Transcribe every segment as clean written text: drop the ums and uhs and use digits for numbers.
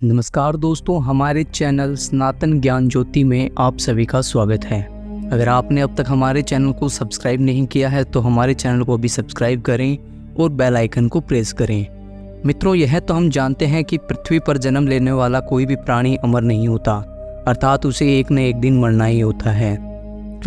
नमस्कार दोस्तों, हमारे चैनल सनातन ज्ञान ज्योति में आप सभी का स्वागत है। अगर आपने अब तक हमारे चैनल को सब्सक्राइब नहीं किया है तो हमारे चैनल को भी सब्सक्राइब करें और बेल आइकन को प्रेस करें। मित्रों, यह तो हम जानते हैं कि पृथ्वी पर जन्म लेने वाला कोई भी प्राणी अमर नहीं होता, अर्थात उसे एक न एक दिन मरना ही होता है।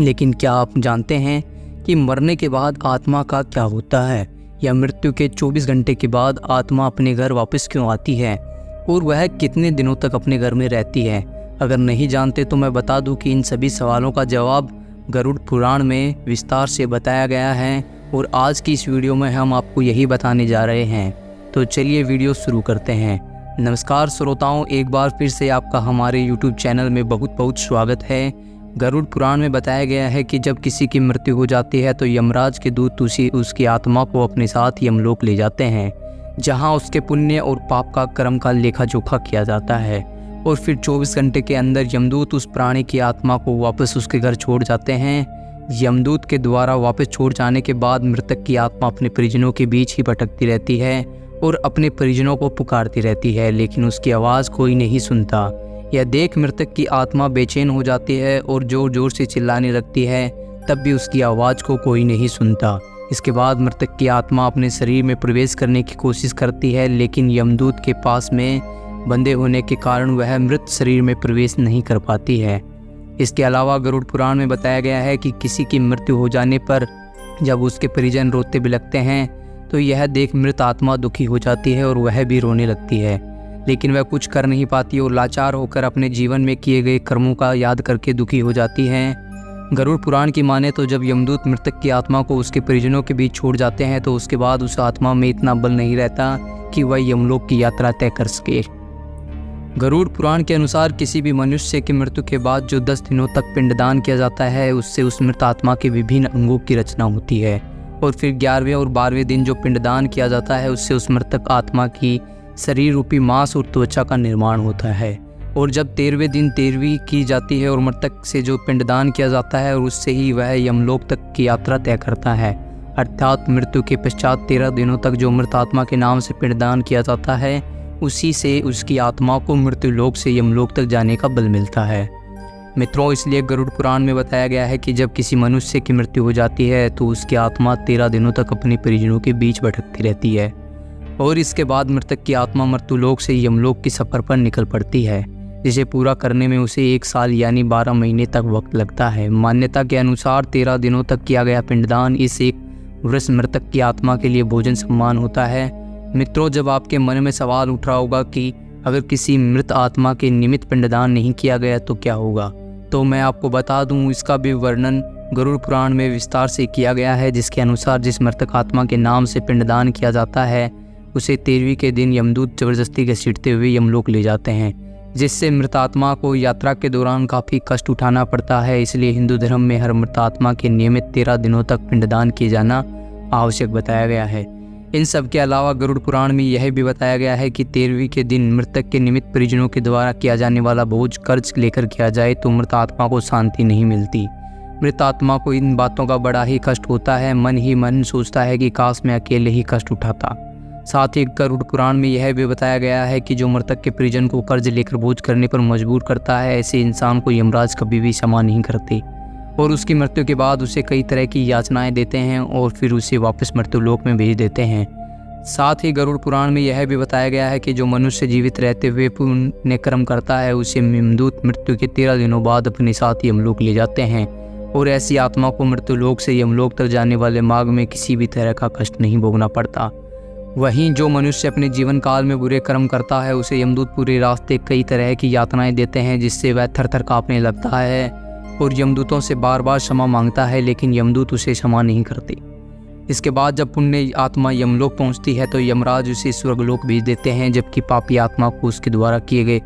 लेकिन क्या आप जानते हैं कि मरने के बाद आत्मा का क्या होता है, या मृत्यु के 24 घंटे के बाद आत्मा अपने घर वापस क्यों आती है और वह कितने दिनों तक अपने घर में रहती है? अगर नहीं जानते तो मैं बता दूं कि इन सभी सवालों का जवाब गरुड़ पुराण में विस्तार से बताया गया है और आज की इस वीडियो में हम आपको यही बताने जा रहे हैं। तो चलिए वीडियो शुरू करते हैं। नमस्कार श्रोताओं, एक बार फिर से आपका हमारे YouTube चैनल में बहुत बहुत स्वागत है। गरुड़ पुराण में बताया गया है कि जब किसी की मृत्यु हो जाती है तो यमराज के दूत उसकी आत्मा को अपने साथ यमलोक ले जाते हैं, जहां उसके पुण्य और पाप का कर्म का लेखा जोखा किया जाता है और फिर 24 घंटे के अंदर यमदूत उस प्राणी की आत्मा को वापस उसके घर छोड़ जाते हैं। यमदूत के द्वारा वापस छोड़ जाने के बाद मृतक की आत्मा अपने परिजनों के बीच ही भटकती रहती है और अपने परिजनों को पुकारती रहती है, लेकिन उसकी आवाज़ कोई नहीं सुनता। यह देख मृतक की आत्मा बेचैन हो जाती है और जोर जोर से चिल्लाने लगती है, तब भी उसकी आवाज़ को कोई नहीं सुनता। इसके बाद मृतक की आत्मा अपने शरीर में प्रवेश करने की कोशिश करती है, लेकिन यमदूत के पास में बंधे होने के कारण वह मृत शरीर में प्रवेश नहीं कर पाती है। इसके अलावा गरुड़ पुराण में बताया गया है कि किसी की मृत्यु हो जाने पर जब उसके परिजन रोते बिलखते हैं तो यह देख मृत आत्मा दुखी हो जाती है और वह भी रोने लगती है, लेकिन वह कुछ कर नहीं पाती और लाचार होकर अपने जीवन में किए गए कर्मों का याद करके दुखी हो जाती है। गरुड़ पुराण की माने तो जब यमदूत मृतक की आत्मा को उसके परिजनों के बीच छोड़ जाते हैं तो उसके बाद उस आत्मा में इतना बल नहीं रहता कि वह यमलोक की यात्रा तय कर सके। गरुड़ पुराण के अनुसार किसी भी मनुष्य की मृत्यु के बाद जो 10 दिनों तक पिंडदान किया जाता है उससे उस मृत आत्मा के विभिन्न अंगों की रचना होती है और फिर 11वें और 12वें दिन जो पिंडदान किया जाता है उससे उस मृतक आत्मा की शरीर रूपी मांस और त्वचा का निर्माण होता है। और जब 13वें दिन 13वीं की जाती है और मृतक से जो पिंडदान किया जाता है और उससे ही वह यमलोक तक की यात्रा तय करता है, अर्थात मृत्यु के पश्चात 13 दिनों तक जो मृत आत्मा के नाम से पिंडदान किया जाता है उसी से उसकी आत्मा को मृत्यु लोक से यमलोक तक जाने का बल मिलता है। मित्रों, इसलिए गरुड़ पुराण में बताया गया है कि जब किसी मनुष्य की मृत्यु हो जाती है तो उसकी आत्मा 13 दिनों तक अपने परिजनों के बीच भटकती रहती है और इसके बाद मृतक की आत्मा मृत्यु लोक से यमलोक की सफ़र पर निकल पड़ती है, जिसे पूरा करने में उसे 1 साल यानी 12 महीने तक वक्त लगता है। मान्यता के अनुसार 13 दिनों तक किया गया पिंडदान इस एक वर्ष मृतक की आत्मा के लिए भोजन सम्मान होता है। मित्रों, जब आपके मन में सवाल उठ रहा होगा कि अगर किसी मृत आत्मा के निमित्त पिंडदान नहीं किया गया तो क्या होगा, तो मैं आपको बता दूं इसका भी वर्णन गरुड़ पुराण में विस्तार से किया गया है, जिसके अनुसार जिस मृतक आत्मा के नाम से पिंडदान किया जाता है उसे 13वीं के दिन यमदूत जबरदस्ती घसीटते हुए यमलोक ले जाते हैं, जिससे मृत आत्मा को यात्रा के दौरान काफ़ी कष्ट उठाना पड़ता है। इसलिए हिंदू धर्म में हर मृत आत्मा के नियमित 13 दिनों तक पिंडदान किए जाना आवश्यक बताया गया है। इन सब के अलावा गरुड़ पुराण में यह भी बताया गया है कि 13वीं के दिन मृतक के निमित्त परिजनों के द्वारा किया जाने वाला बोझ कर्ज लेकर किया जाए तो मृत आत्मा को शांति नहीं मिलती। मृत आत्मा को इन बातों का बड़ा ही कष्ट होता है, मन ही मन सोचता है कि काश मैं अकेले ही कष्ट उठाता। साथ ही गरुड़ पुराण में यह भी बताया गया है कि जो मृतक के परिजन को कर्ज लेकर बोझ करने पर मजबूर करता है, ऐसे इंसान को यमराज कभी भी क्षमा नहीं करते और उसकी मृत्यु के बाद उसे कई तरह की याचनाएं देते हैं और फिर उसे वापस मृत्यु लोक में भेज देते हैं। साथ ही गरुड़ पुराण में यह भी बताया गया है कि जो मनुष्य जीवित रहते हुए पुण्य कर्म करता है उसे यमदूत मृत्यु के 13 दिनों बाद अपने साथ यमलोक ले जाते हैं और ऐसी आत्मा को मृत्यु लोक से यमलोक तक जाने वाले मार्ग में किसी भी तरह का कष्ट नहीं भोगना पड़ता। वहीं जो मनुष्य अपने जीवन काल में बुरे कर्म करता है उसे यमदूत पूरे रास्ते कई तरह की यातनाएं देते हैं, जिससे वह थर थर काँपने लगता है और यमदूतों से बार बार क्षमा मांगता है, लेकिन यमदूत उसे क्षमा नहीं करते। इसके बाद जब पुण्य आत्मा यमलोक पहुंचती है तो यमराज उसे स्वर्गलोक भेज देते हैं, जबकि पापी आत्मा को उसके द्वारा किए गए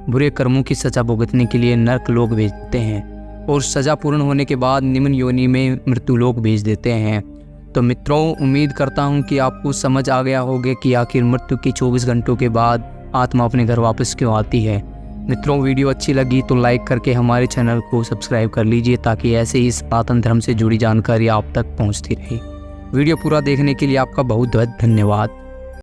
बुरे कर्मों की सजा भुगतने के लिए नरक लोक भेज देते हैं और सजा पूर्ण होने के बाद निम्न योनि में मृत्यु लोक भेज देते हैं। तो मित्रों, उम्मीद करता हूं कि आपको समझ आ गया होगा कि आखिर मृत्यु के 24 घंटों के बाद आत्मा अपने घर वापस क्यों आती है। मित्रों, वीडियो अच्छी लगी तो लाइक करके हमारे चैनल को सब्सक्राइब कर लीजिए ताकि ऐसे ही सनातन धर्म से जुड़ी जानकारी आप तक पहुंचती रहे। वीडियो पूरा देखने के लिए आपका बहुत बहुत धन्यवाद।